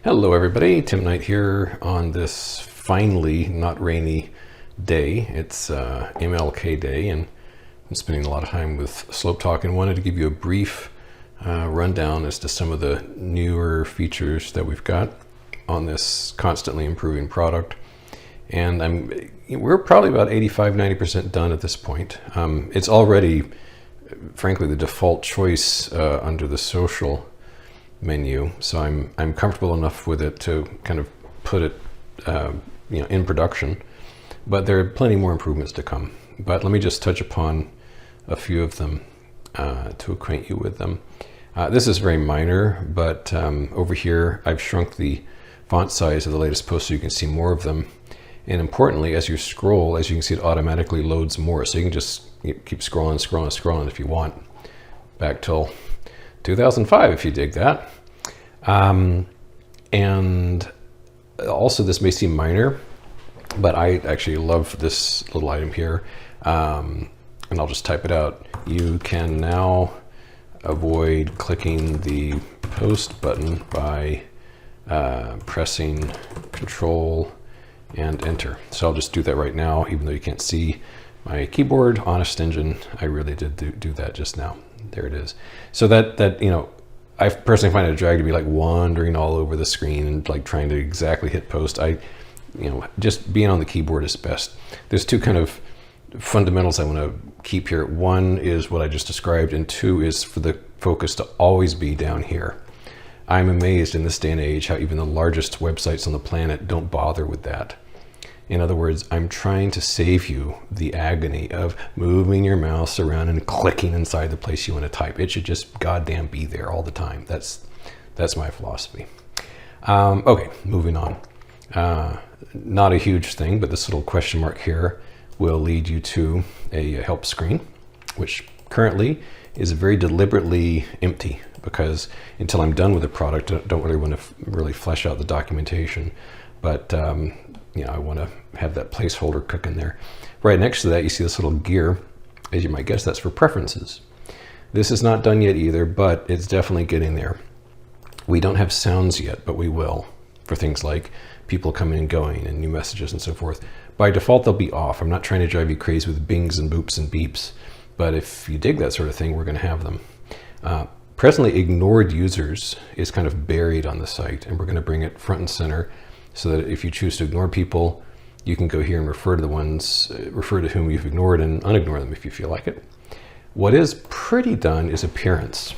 Hello everybody, Tim Knight here on this finally not rainy day. It's MLK Day and I'm spending a lot of time with SlopeTalk and wanted to give you a brief rundown as to some of the newer features that we've got on this constantly improving product. And we're probably about 85-90% done at this point. It's already, frankly, the default choice under the social menu, so I'm comfortable enough with it to kind of put it in production, but there are plenty more improvements to come. But let me just touch upon a few of them to acquaint you with them. This is very minor, but over here I've shrunk the font size of the latest post so you can see more of them. And importantly, as you scroll, as you can see, it automatically loads more, so you can just keep scrolling if you want, back till 2005 if you dig that. And also, this may seem minor, but I actually love this little item here, and I'll just type it out. You can now avoid clicking the post button by pressing Control and Enter. So I'll just do that right now, even though you can't see my keyboard. Honest engine, I really did do that just now. There it is. So that I personally find it a drag to be like wandering all over the screen and like trying to exactly hit post. Just being on the keyboard is best. There's two kind of fundamentals I want to keep here. One is what I just described, and two is for the focus to always be down here. I'm amazed in this day and age how even the largest websites on the planet don't bother with that. In other words, I'm trying to save you the agony of moving your mouse around and clicking inside the place you want to type. It should just goddamn be there all the time. That's my philosophy. Okay, moving on. Not a huge thing, but this little question mark here will lead you to a help screen, which currently is very deliberately empty because until I'm done with the product, I don't really want to really flesh out the documentation. But I want to have that placeholder cooking there. Right next to that, you see this little gear. As you might guess, that's for preferences. This is not done yet either, but it's definitely getting there. We don't have sounds yet, but we will for things like people coming and going and new messages and so forth. By default, they'll be off. I'm not trying to drive you crazy with bings and boops and beeps, but if you dig that sort of thing, we're going to have them. Presently, ignored users is kind of buried on the site, and we're going to bring it front and center so that if you choose to ignore people, you can go here and refer to whom you've ignored and unignore them if you feel like it. What is pretty done is appearance.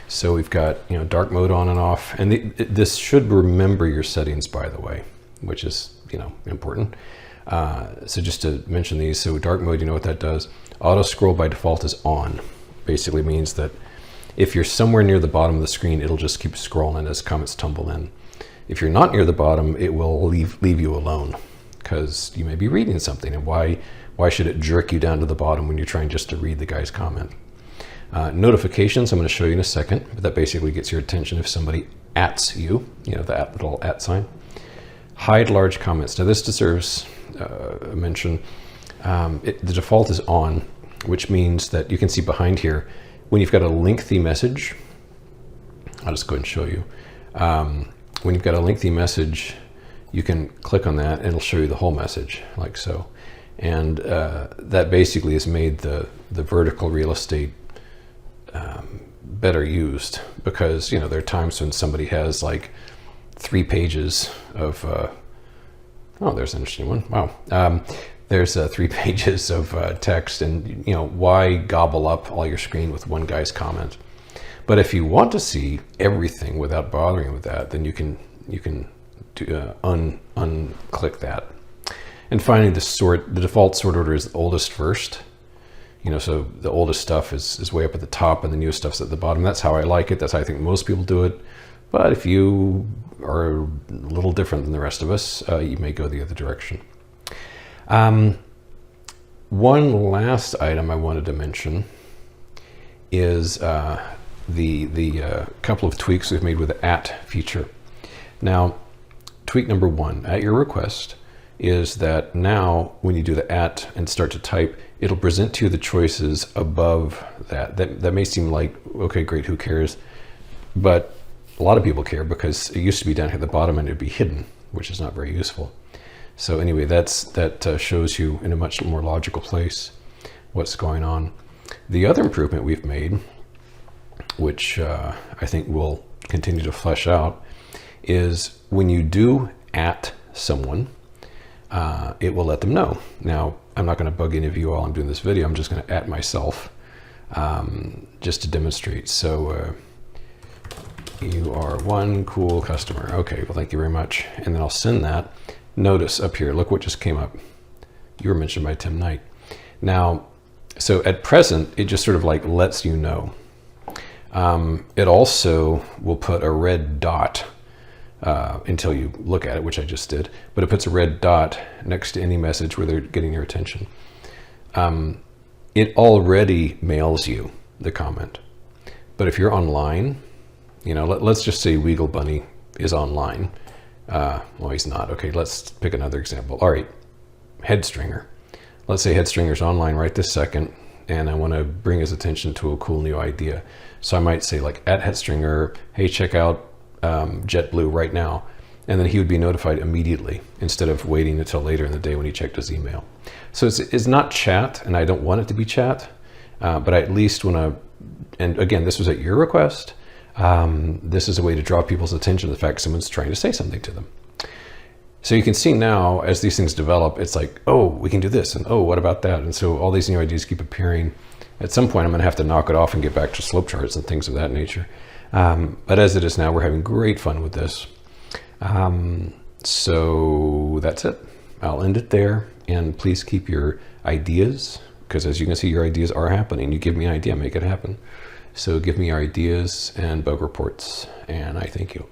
So we've got dark mode on and off, and this should remember your settings, by the way, which is important. So just to mention these, so dark mode, you know what that does. Auto scroll by default is on. Basically means that if you're somewhere near the bottom of the screen, it'll just keep scrolling as comments tumble in. If you're not near the bottom, it will leave you alone because you may be reading something, and why should it jerk you down to the bottom when you're trying just to read the guy's comment? Notifications, I'm going to show you in a second, but that basically gets your attention if somebody ats you, that little @ sign. Hide large comments. Now this deserves a mention. The default is on, which means that you can see behind here, when you've got a lengthy message, I'll just go ahead and show you. When you've got a lengthy message, you can click on that and it'll show you the whole message, like so. And that basically has made the vertical real estate better used because, there are times when somebody has like 3 pages of, oh, there's an interesting one. Wow. There's 3 pages of text, and, why gobble up all your screen with one guy's comment? But if you want to see everything without bothering with that, then you can unclick that. And finally, the default sort order is oldest first. So the oldest stuff is way up at the top, and the newest stuff's at the bottom. That's how I like it. That's how I think most people do it. But if you are a little different than the rest of us, you may go the other direction. One last item I wanted to mention is the couple of tweaks we've made with the @ feature. Now, tweak number 1, at your request, is that now when you do the @ and start to type, it'll present to you the choices above that. That may seem like, okay, great, who cares? But a lot of people care because it used to be down here at the bottom and it'd be hidden, which is not very useful. So anyway, that shows you in a much more logical place what's going on. The other improvement we've made, which I think we'll continue to flesh out, is when you do at someone, it will let them know. Now, I'm not going to bug any of you while I'm doing this video. I'm just going to at myself just to demonstrate. So you are one cool customer. Okay, well, thank you very much. And then I'll send that. Notice up here, look what just came up. You were mentioned by Tim Knight. Now, so at present, it just sort of like lets you know. It also will put a red dot until you look at it, which I just did, but it puts a red dot next to any message where they're getting your attention. It already mails you the comment. But if you're online, you know, let's just say Weagle Bunny is online. Well, he's not. Okay, let's pick another example. All right, Headstringer. Let's say Headstringer's online right this second, and I want to bring his attention to a cool new idea. So I might say like at Headstringer, hey, check out JetBlue right now. And then he would be notified immediately instead of waiting until later in the day when he checked his email. So it's not chat, and I don't want it to be chat, but I at least want to, and again, this was at your request. This is a way to draw people's attention to the fact someone's trying to say something to them. So you can see now as these things develop, it's like, oh, we can do this, and oh, what about that? And so all these new ideas keep appearing. At some point, I'm going to have to knock it off and get back to slope charts and things of that nature. But as it is now, we're having great fun with this. So that's it. I'll end it there, and please keep your ideas, because as you can see, your ideas are happening. You give me an idea, make it happen. So give me your ideas and bug reports, and I thank you.